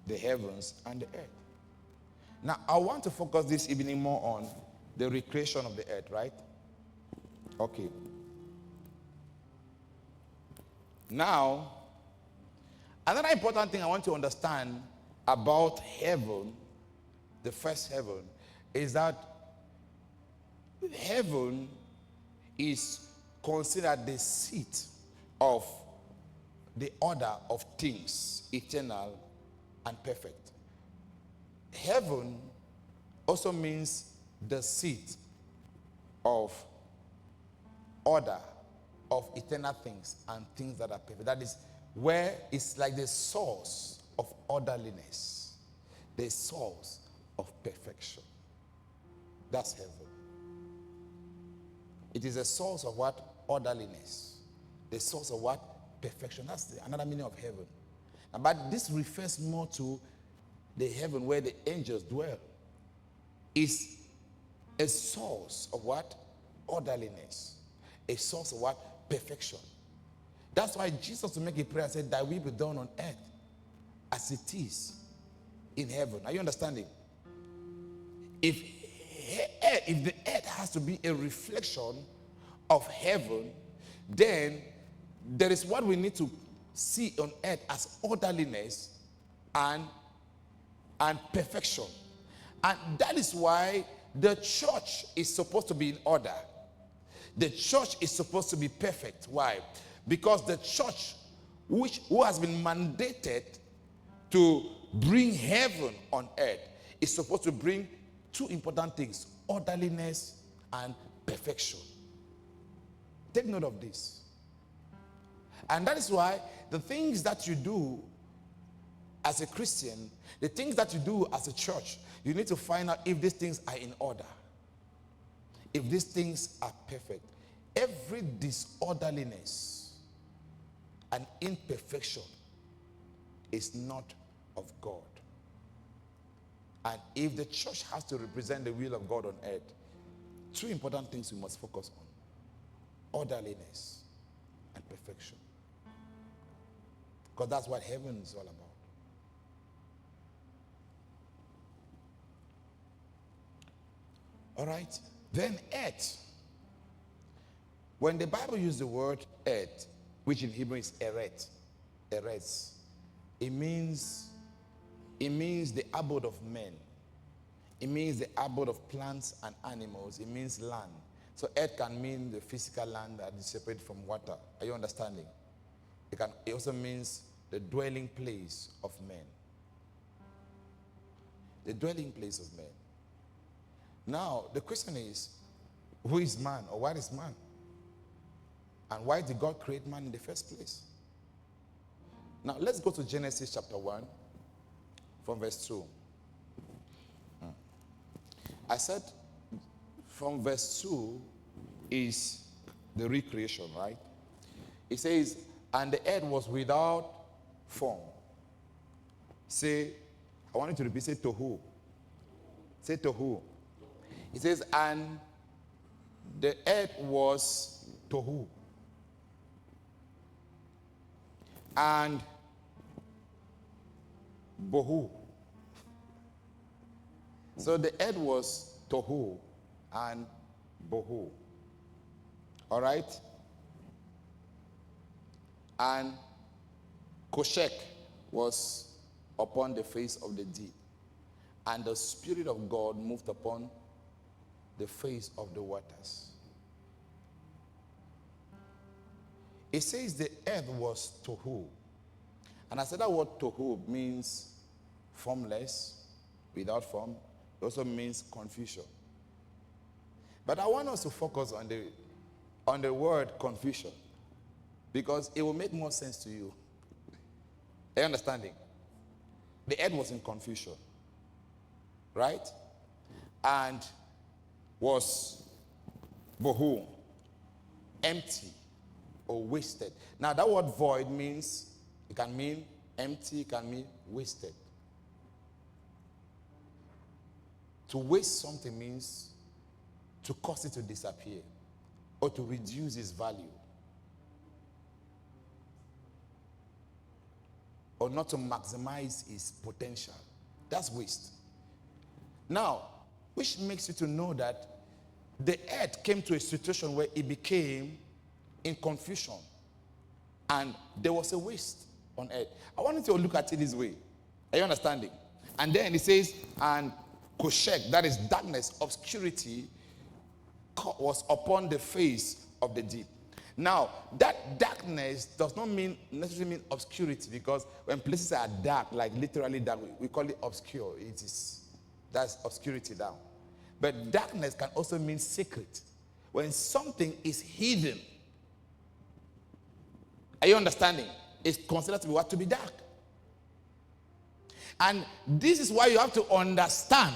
the heavens and the earth. Now, I want to focus this evening more on the recreation of the earth, right? Okay. Now, another important thing I want to understand about heaven, the first heaven, is that heaven is considered the seat of the order of things, eternal and perfect. Heaven also means the seat of order of eternal things and things that are perfect. That is where it's like the source of orderliness, the source of perfection. That's heaven. It is a source of what? Orderliness. The source of what? Perfection. That's another meaning of heaven. But this refers more to the heaven where the angels dwell. Is a source of what? Orderliness. A source of what? Perfection. That's why Jesus, to make a prayer, said, "Thy will be done on earth as it is in heaven." Are you understanding? If the earth has to be a reflection of heaven, then there is what we need to see on earth as orderliness and perfection. And that is why the church is supposed to be in order. The church is supposed to be perfect. Why? Because the church, who has been mandated to bring heaven on earth, is supposed to bring two important things: orderliness and perfection. Take note of this. And that is why the things that you do as a Christian, the things that you do as a church, you need to find out if these things are in order, if these things are perfect. Every disorderliness and imperfection is not of God. And if the church has to represent the will of God on earth, two important things we must focus on: orderliness and perfection. Because that's what heaven is all about. All right? Then earth. When the Bible uses the word earth, which in Hebrew is eret, eretz, it means the abode of men. It means the abode of plants and animals. It means land. So earth can mean the physical land that is separated from water. Are you understanding? It also means the dwelling place of men. The dwelling place of men. Now, the question is, who is man, or what is man? And why did God create man in the first place? Now, let's go to Genesis chapter 1 from verse 2. I said from verse 2 is the recreation, right? It says, and the earth was without form. Say, I want you to repeat, say tohu. Say tohu. It says, and the earth was tohu. And bohu. So the earth was tohu and bohu. All right? And koshek was upon the face of the deep. And the Spirit of God moved upon the face of the waters. It says the earth was tohu. And I said that word tohu means formless, without form. It also means confusion. But I want us to focus on the word confusion, because it will make more sense to you. Are you understanding? The earth was in confusion, right? And was bohu, empty or wasted. Now that word void means, it can mean empty, it can mean wasted. To waste something means to cause it to disappear or to reduce its value. or not to maximize his potential. That's waste. Now, which makes you to know that the earth came to a situation where it became in confusion and there was a waste on earth. I want you to look at it this way. Are you understanding? And then it says, and Koshek, that is darkness, obscurity, was upon the face of the deep. Now, that darkness does not necessarily mean obscurity, because when places are dark, like literally dark, we call it obscure. That's obscurity down. But darkness can also mean secret. When something is hidden, are you understanding? It's considered to be what? To be dark. And this is why you have to understand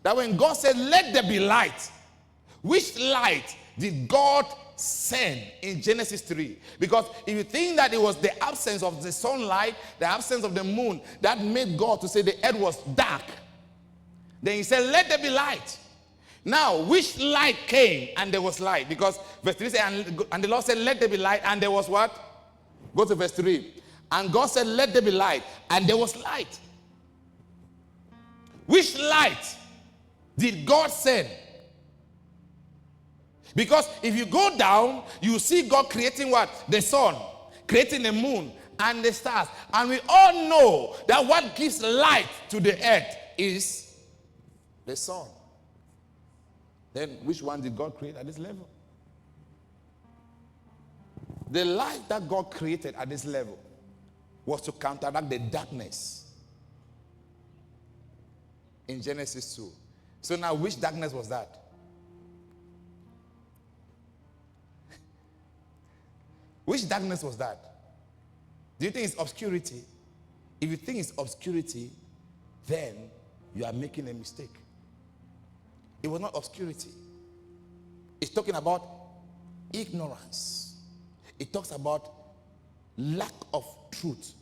that when God said, let there be light, which light did God send in Genesis 3? Because if you think that it was the absence of the sunlight, the absence of the moon, that made God to say the earth was dark, then he said, let there be light. Now, which light came and there was light? Because verse 3 says, and the Lord said, let there be light, and there was what? Go to verse 3. And God said, let there be light, and there was light. Which light did God send? Because if you go down, you see God creating what? The sun, creating the moon and the stars. And we all know that what gives light to the earth is the sun. Then which one did God create at this level? The light that God created at this level was to counteract the darkness in Genesis 2. So now, which darkness was that? Which darkness was that? Do you think it's obscurity? If you think it's obscurity, then you are making a mistake. It was not obscurity. It's talking about ignorance. It talks about lack of truth,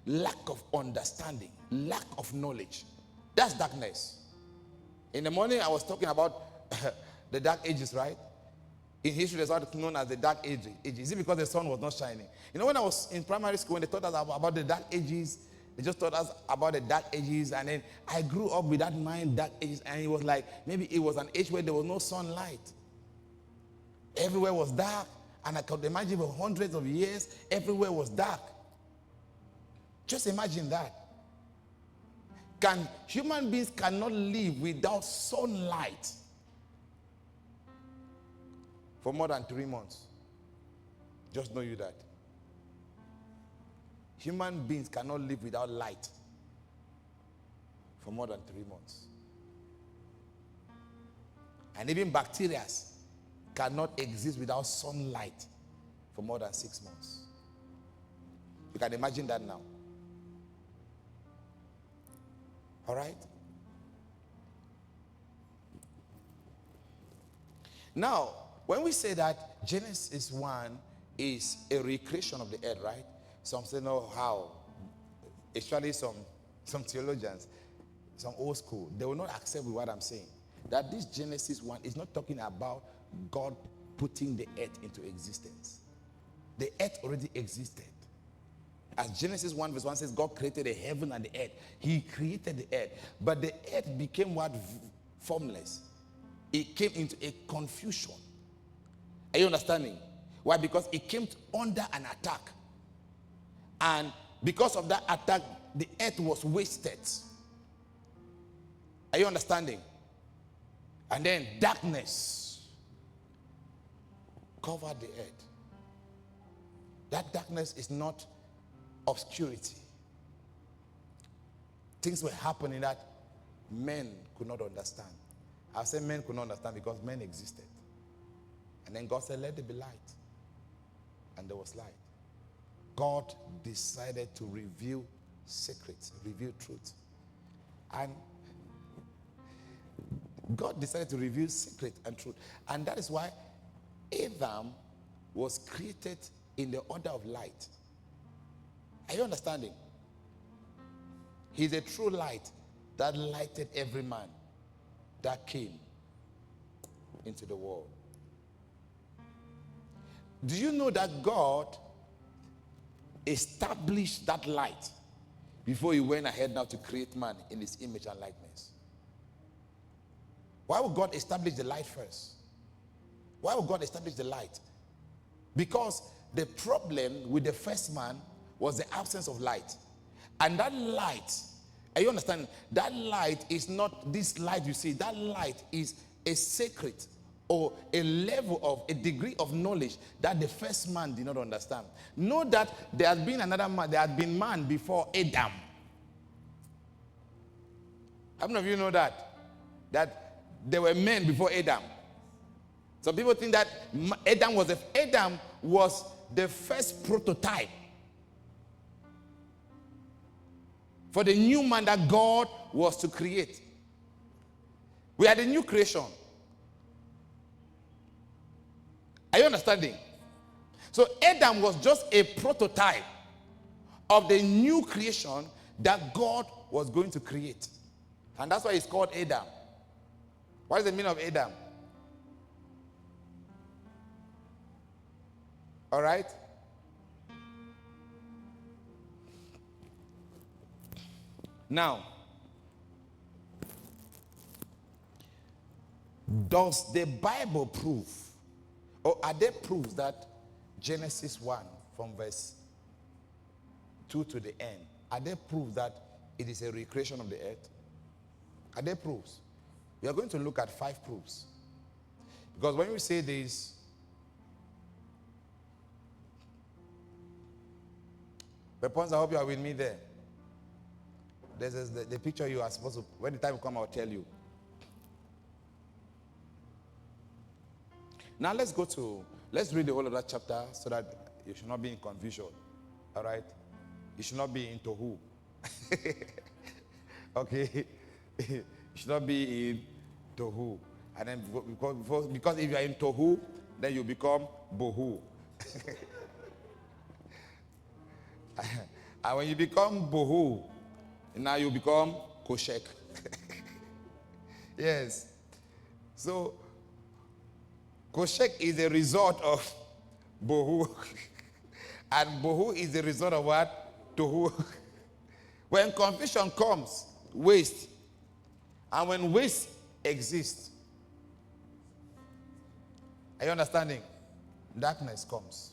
lack of understanding, lack of knowledge. That's darkness. In the morning, I was talking about the dark ages, right? In history, there's what is known as the dark ages. Is it because the sun was not shining? You know, when I was in primary school, when they taught us about the dark ages, they just taught us about the dark ages, and then I grew up with that mind, dark ages, and it was like, maybe it was an age where there was no sunlight. Everywhere was dark, and I could imagine for hundreds of years, everywhere was dark. Just imagine that. Human beings cannot live without sunlight for more than 3 months. Just know you that. Human beings cannot live without light for more than 3 months. And even bacteria cannot exist without sunlight for more than 6 months. You can imagine that now. All right? Now, when we say that Genesis 1 is a recreation of the earth, right? Some say, no, how? Actually, some theologians, some old school, they will not accept with what I'm saying. That this Genesis 1 is not talking about God putting the earth into existence. The earth already existed. As Genesis 1 verse 1 says, God created the heaven and the earth. He created the earth. But the earth became what? Formless. It came into a confusion. Are you understanding? Why? Because it came under an attack. And because of that attack, the earth was wasted. Are you understanding? And then darkness covered the earth. That darkness is not obscurity. Things were happening that men could not understand. I say men could not understand because men existed. And then God said, let there be light. And there was light. God decided to reveal secrets, reveal truth. And God decided to reveal secret and truth. And that is why Adam was created in the order of light. Are you understanding? He's a true light that lighted every man that came into the world. Do you know that God established that light before he went ahead now to create man in his image and likeness. Why would God establish the light first? Why would God establish the light? Because the problem with the first man was the absence of light. And that light, are you understand? That light is not this light you see. That light is a secret or a level of, a degree of knowledge that the first man did not understand. Know that there has been another man, there had been man before Adam. How many of you know that? That there were men before Adam. Some people think that Adam was the first prototype for the new man that God was to create. We are the new creation. Are you understanding? So Adam was just a prototype of the new creation that God was going to create. And that's why it's called Adam. What is the meaning of Adam? All right? Now, does the Bible prove, or are there proofs that Genesis 1 from verse 2 to the end, are there proofs that it is a recreation of the earth? Are there proofs? We are going to look at 5 proofs. Because when we say this, Weapons, I hope you are with me there. This is the picture you are supposed to, when the time will come, I'll tell you. Now let's read the whole of that chapter so that you should not be in confusion. All right? You should not be in tohu. Okay? You should not be in tohu. And then because if you are in tohu, then you become bohu. And when you become bohu, now you become koshek. Yes. So koshek is a result of bohu. And bohu is the result of what? Tohu. When confusion comes, waste. And when waste exists, are you understanding? Darkness comes.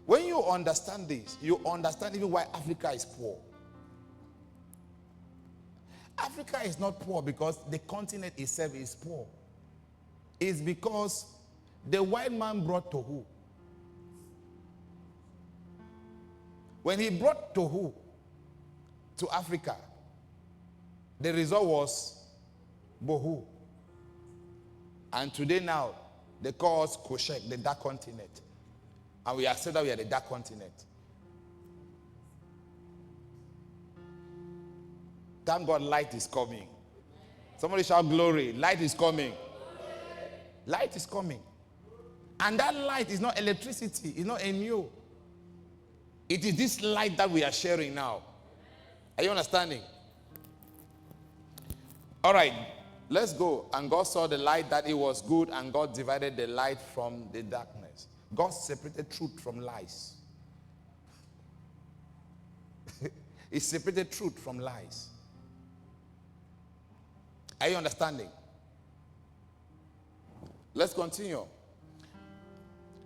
When you understand this, you understand even why Africa is poor. Africa is not poor because the continent itself is poor. It's because the white man brought tohu. When he brought tohu to Africa, the result was bohu. And today now, they call us Koshek, the dark continent. And we accept that we are the dark continent. Thank God light is coming. Somebody shout glory. Light is coming. Light is coming. And that light is not electricity. It's not a new. It is this light that we are sharing now. Are you understanding? All right. Let's go. And God saw the light that it was good, and God divided the light from the darkness. God separated truth from lies. He separated truth from lies. Are you understanding? Let's continue.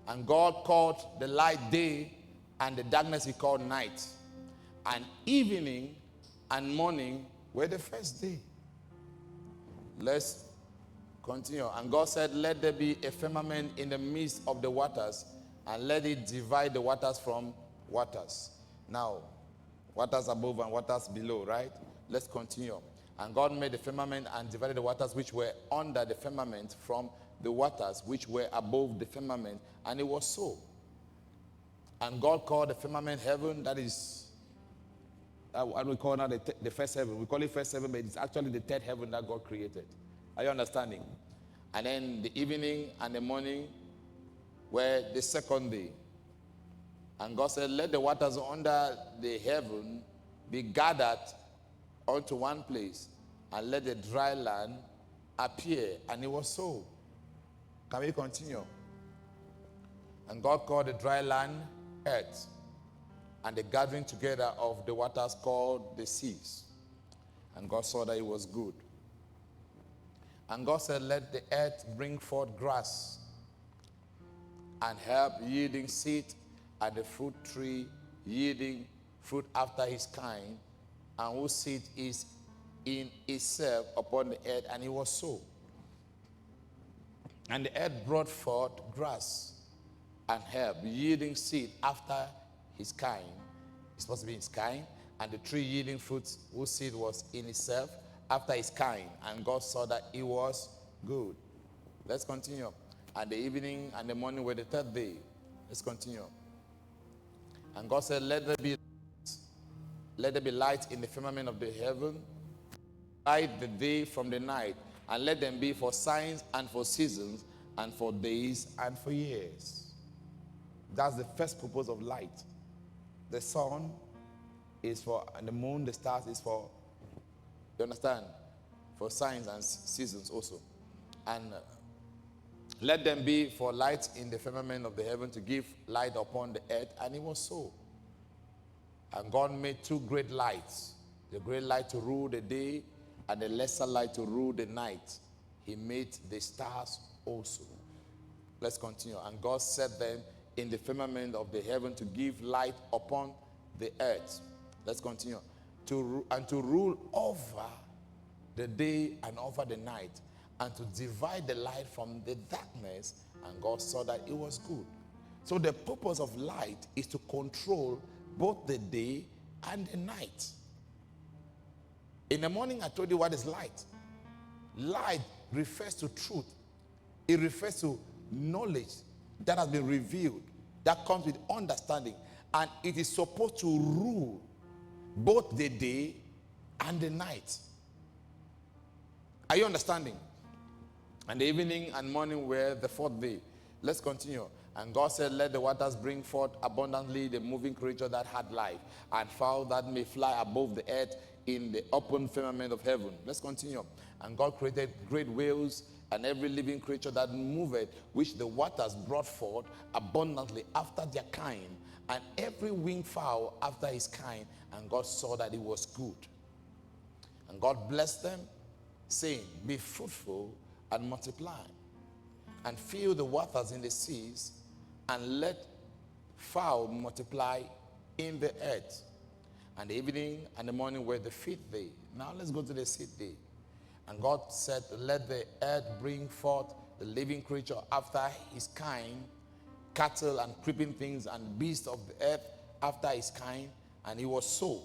And God called the light day, and the darkness he called night. And evening and morning were the first day. Let's continue. And God said, let there be a firmament in the midst of the waters, and let it divide the waters from waters. Now, waters above and waters below, right? Let's continue. And God made the firmament and divided the waters which were under the firmament from the waters which were above the firmament. And it was so. And God called the firmament heaven. That is, what we call now the first heaven. We call it first heaven, but it's actually the third heaven that God created. Are you understanding? And then the evening and the morning were the second day. And God said, let the waters under the heaven be gathered unto one place, and let the dry land appear. And it was so. Can we continue? And God called the dry land earth. and the gathering together of the waters called the seas. And God saw that it was good. And God said, let the earth bring forth grass and herb yielding seed, and the fruit tree yielding fruit after his kind, and whose seed is in itself upon the earth. And it was so. And the earth brought forth grass and herb yielding seed after his kind. It's supposed to be his kind. And the tree yielding fruits whose seed was in itself after his kind. And God saw that it was good. Let's continue. And the evening and the morning were the third day. Let's continue. And God said, let there be light in the firmament of the heaven, light the day from the night, and let them be for signs and for seasons and for days and for years. That's the first purpose of light. The sun is for, and the moon, the stars is for, you understand? For signs and seasons also. And let them be for light in the firmament of the heaven to give light upon the earth. And it was so. And God made two great lights. The great light to rule the day and the lesser light to rule the night. He made the stars also. Let's continue. And God set them in the firmament of the heaven to give light upon the earth. Let's continue. To rule over the day and over the night, and to divide the light from the darkness. And God saw that it was good. So the purpose of light is to control both the day and the night. In the morning, I told you what is light. Light refers to truth. It refers to knowledge that has been revealed, that comes with understanding. And it is supposed to rule both the day and the night. Are you understanding? And the evening and morning were the fourth day. Let's continue. And God said, let the waters bring forth abundantly the moving creature that had life, and fowl that may fly above the earth in the open firmament of heaven. Let's continue. And God created great whales and every living creature that moveth, which the waters brought forth abundantly after their kind, and every winged fowl after his kind. And God saw that it was good. And God blessed them, saying, be fruitful and multiply, and fill the waters in the seas, and let fowl multiply in the earth. And the evening and the morning were the fifth day. Now let's go to the sixth day. And God said, let the earth bring forth the living creature after his kind, cattle and creeping things and beasts of the earth after his kind. And it was so.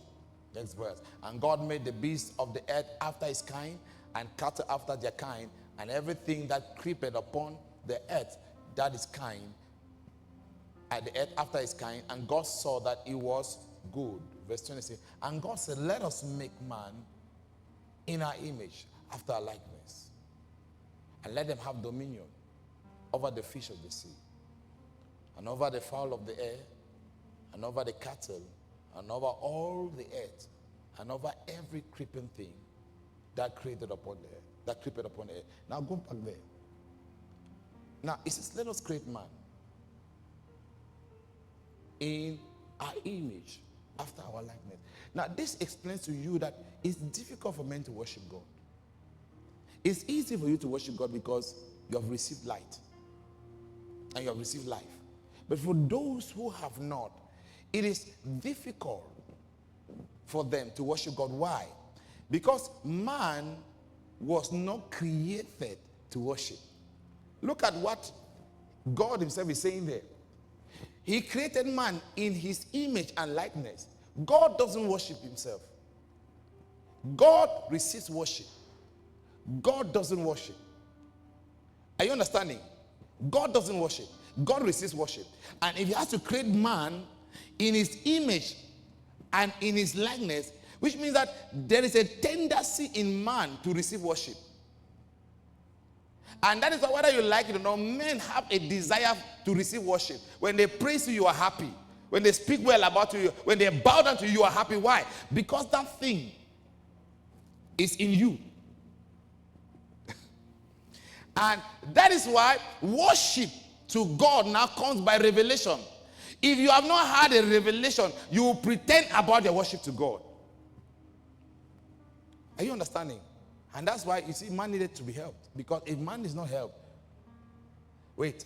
Next verse. And God made the beasts of the earth after his kind, and cattle after their kind, and everything that creepeth upon the earth that is kind, at the earth after his kind. And God saw that it was good. Verse 26. And God said, let us make man in our image, after our likeness, and let them have dominion over the fish of the sea, and over the fowl of the air, and over the cattle, and over all the earth, and over every creeping thing that created upon the earth, that creepeth upon the earth. Now go back there. Now it says, let us create man in our image, after our likeness. Now this explains to you that it's difficult for men to worship God. It's easy for you to worship God because you have received light and you have received life. But for those who have not, it is difficult for them to worship God. Why? Because man was not created to worship. Look at what God himself is saying there. He created man in his image and likeness. God doesn't worship himself. God receives worship. God doesn't worship. Are you understanding? God doesn't worship. God receives worship. And if he has to create man in his image and in his likeness, which means that there is a tendency in man to receive worship. And that is why, whether you like it or not, men have a desire to receive worship. When they praise you, you are happy. When they speak well about you, when they bow down to you, you are happy. Why? Because that thing is in you. And that is why worship to God now comes by revelation. If you have not had a revelation, you will pretend about your worship to God. Are you understanding? And that's why, you see, man needed to be helped. Because if man is not helped, wait.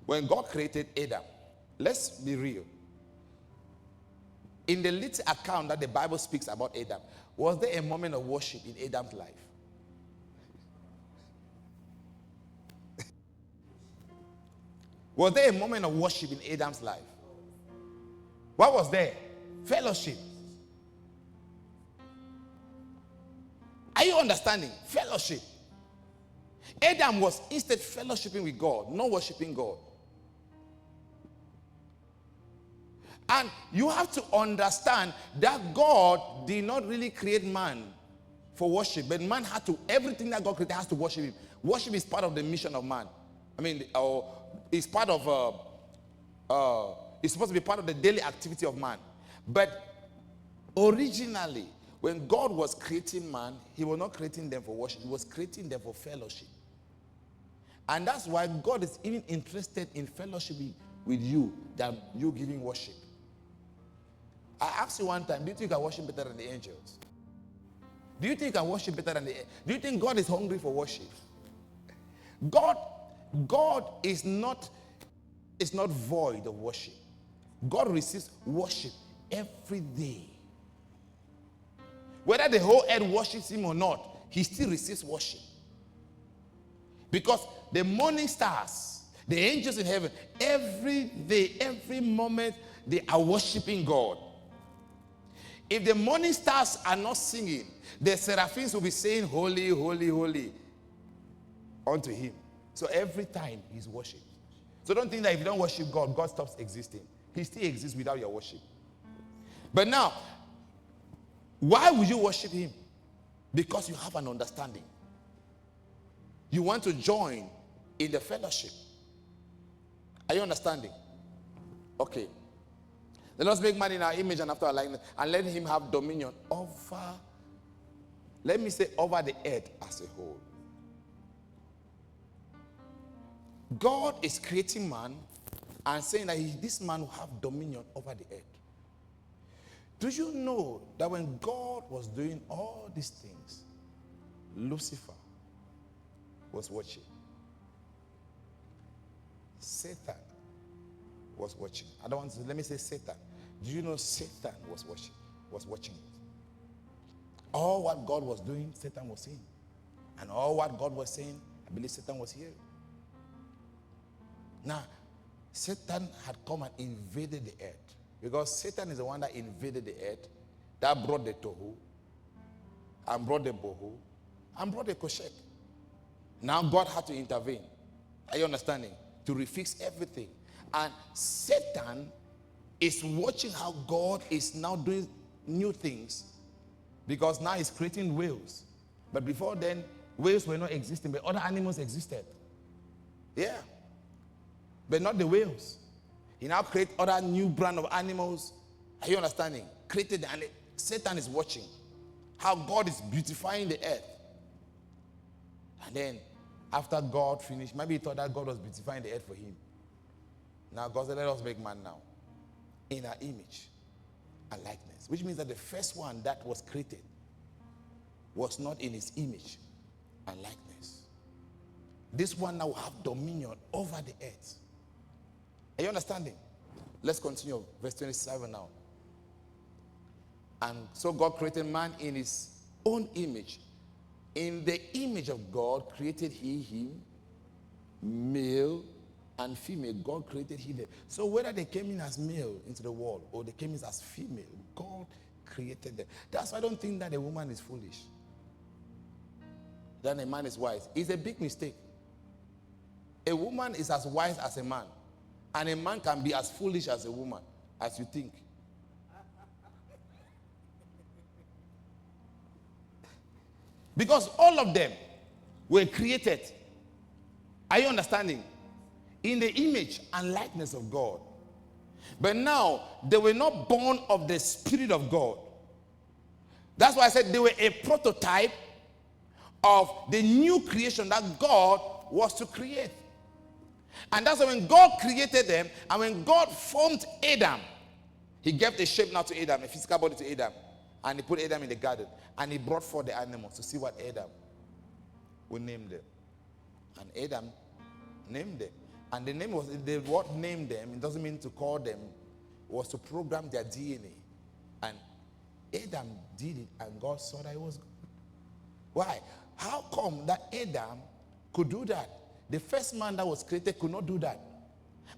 When God created Adam, let's be real. In the little account that the Bible speaks about Adam, was there a moment of worship in Adam's life? Was there a moment of worship in Adam's life? What was there? Fellowship. Are you understanding? Fellowship. Adam was instead fellowshipping with God, not worshiping God. And you have to understand that God did not really create man for worship, but man had to, everything that God created has to worship him. Worship is part of the mission of man. I mean, it's part of, it's supposed to be part of the daily activity of man. But originally, when God was creating man, he was not creating them for worship. He was creating them for fellowship. And that's why God is even interested in fellowship with you than you giving worship. I asked you one time, do you think I worship better than the angels? Do you think I worship better than the angels? Do you think God is hungry for worship? God is not void of worship. God receives worship every day. Whether the whole earth worships him or not, he still receives worship. Because the morning stars, the angels in heaven, every day, every moment, they are worshiping God. If the morning stars are not singing, the seraphims will be saying, holy, holy, holy, unto him. So every time he's worshipped. So don't think that if you don't worship God, God stops existing. He still exists without your worship. But now, why would you worship him? Because you have an understanding. You want to join in the fellowship. Are you understanding? Okay. Let us make man in our image and after our likeness, and let him have dominion over, let me say, over the earth as a whole. God is creating man and saying that this man will have dominion over the earth. Do you know that when God was doing all these things, Lucifer was watching? Satan was watching. I don't want to, let me say Satan. Do you know Satan was watching it? All what God was doing, Satan was seeing. And all what God was saying, I believe Satan was hearing. Now, Satan had come and invaded the earth. Because Satan is the one that invaded the earth, that brought the tohu, and brought the bohu, and brought the koshek. Now God had to intervene. Are you understanding? To refix everything. And Satan is watching how God is now doing new things. Because now he's creating whales. But before then, whales were not existing, but other animals existed. Yeah. But not the whales. He now creates other new brand of animals. Are you understanding? Created, and Satan is watching how God is beautifying the earth. And then, after God finished, maybe he thought that God was beautifying the earth for him. Now God said, let us make man now in our image and likeness. Which means that the first one that was created was not in his image and likeness. This one now will have dominion over the earth. Are you understanding? Let's continue. Verse 27 now. And so God created man in his own image. In the image of God created he him, male and female. God created he them. So whether they came in as male into the world or they came in as female, God created them. That's why I don't think that a woman is foolish. That a man is wise. It's a big mistake. A woman is as wise as a man. And a man can be as foolish as a woman, as you think. Because all of them were created, are you understanding? In the image and likeness of God. But now, they were not born of the Spirit of God. That's why I said they were a prototype of the new creation that God was to create. And that's why when God created them, and when God formed Adam, he gave a shape now to Adam, a physical body to Adam. And he put Adam in the garden. And he brought forth the animals to see what Adam would name them. And Adam named them. And the name was, the word name them, it doesn't mean to call them, was to program their DNA. And Adam did it, and God saw that it was good. Why? How come that Adam could do that? The first man that was created could not do that.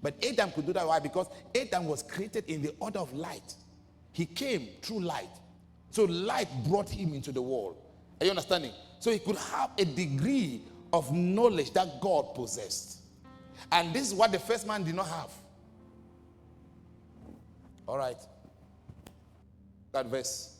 But Adam could do that. Why? Because Adam was created in the order of light. He came through light. So light brought him into the world. Are you understanding? So he could have a degree of knowledge that God possessed. And this is what the first man did not have. All right. That verse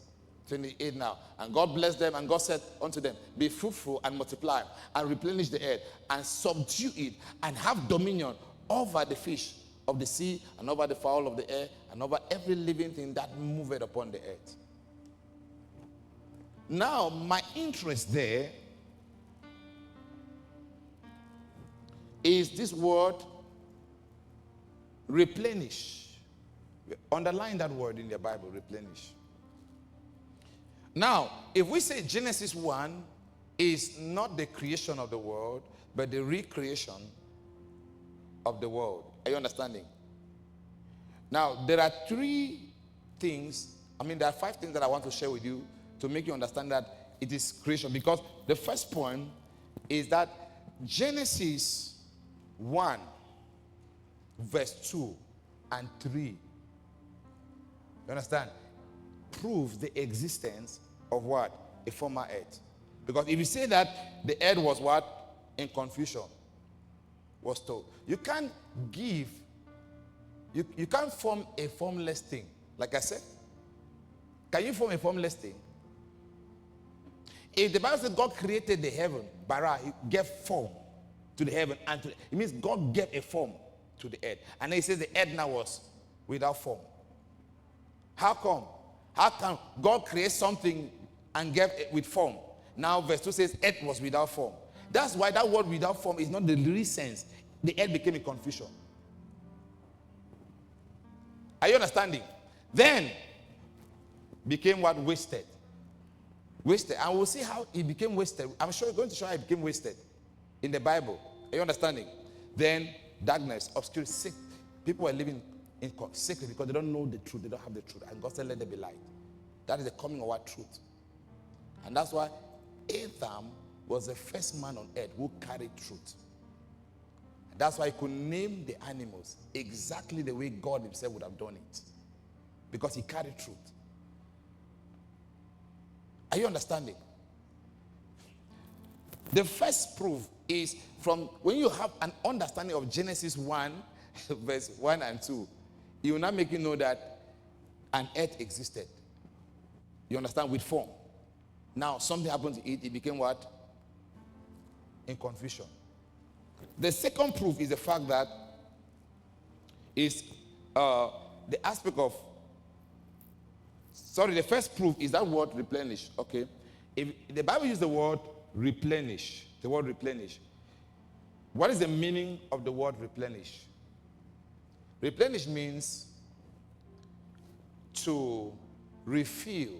28 now. And God blessed them, and God said unto them, be fruitful and multiply, and replenish the earth, and subdue it, and have dominion over the fish of the sea, and over the fowl of the air, and over every living thing that moveth upon the earth. Now, my interest there is this word replenish. Underline that word in your Bible, replenish. Now, if we say Genesis 1 is not the creation of the world, but the recreation of the world. Are you understanding? Now, there are there are 5 things that I want to share with you to make you understand that it is creation. Because the first point is that Genesis 1, verse 2 and 3, you understand, proves the existence of what? A former earth. Because if you say that the earth was what? In confusion, was told. You can't form a formless thing. Like I said, can you form a formless thing? If the Bible says God created the heaven, bara, he gave form to the heaven, and it means God gave a form to the earth. And then he says the earth now was without form. How come? How can God create something and gave it with form? Now verse 2 says earth was without form. That's why that word without form is not the real sense. The earth became a confusion. Are you understanding? Then became what? Wasted. Wasted. And we'll see how it became wasted. I'm sure you're going to show how it became wasted in the Bible. Are you understanding? Then darkness, obscurity, sick. People are living in secret because they don't know the truth. They don't have the truth. And God said, let there be light. That is the coming of our truth. And that's why Adam was the first man on earth who carried truth. And that's why he could name the animals exactly the way God himself would have done it. Because he carried truth. Are you understanding? The first proof is from when you have an understanding of Genesis 1, verse 1 and 2, it will not make you know that an earth existed. You understand? With form. Now, something happened to it. It became what? In confusion. The second proof is the fact that is the aspect of, the first proof is that word replenish. Okay. If the Bible uses the word replenish, what is the meaning of the word replenish? Replenish means to refill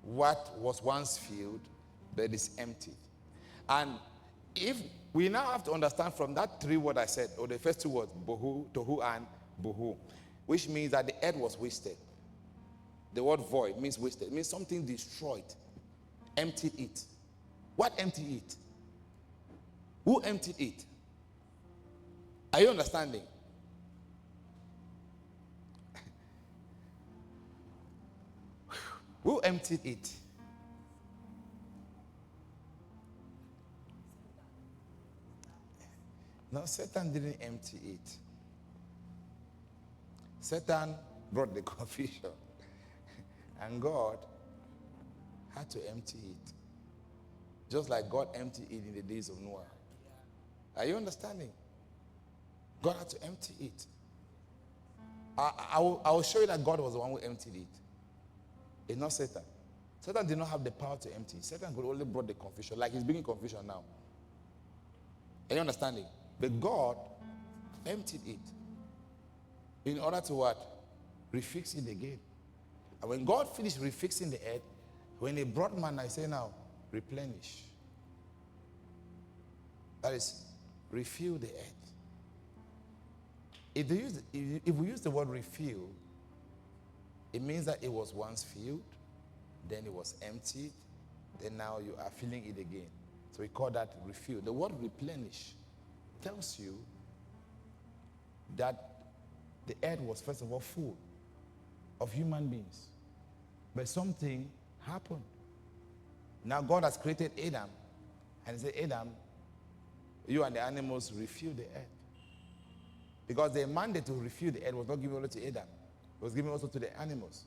what was once filled but is empty. And if we now have to understand from that 3 words I said, or the first 2 words, bohu, tohu, and bohu, which means that the earth was wasted. The word void means wasted. It means something destroyed, emptied it. What emptied it? Who emptied it? Are you understanding? Who emptied it? No, Satan didn't empty it. Satan brought the confusion. And God had to empty it. Just like God emptied it in the days of Noah. Are you understanding? God had to empty it. I will show you that God was the one who emptied it. It's not Satan. Satan did not have the power to empty. Satan could only brought the confusion. Like he's bringing confusion now. Are you understanding? But God emptied it in order to what? Refix it again. And when God finished refixing the earth, when he brought manna, I say now, replenish. That is, refill the earth. If we use the word refill, it means that it was once filled, then it was emptied, then now you are filling it again. So we call that refill. The word replenish tells you that the earth was first of all full of human beings. But something happened. Now God has created Adam, and he said, Adam, you and the animals refill the earth. Because the mandate to refill the earth was not given only to Adam. It was given also to the animals.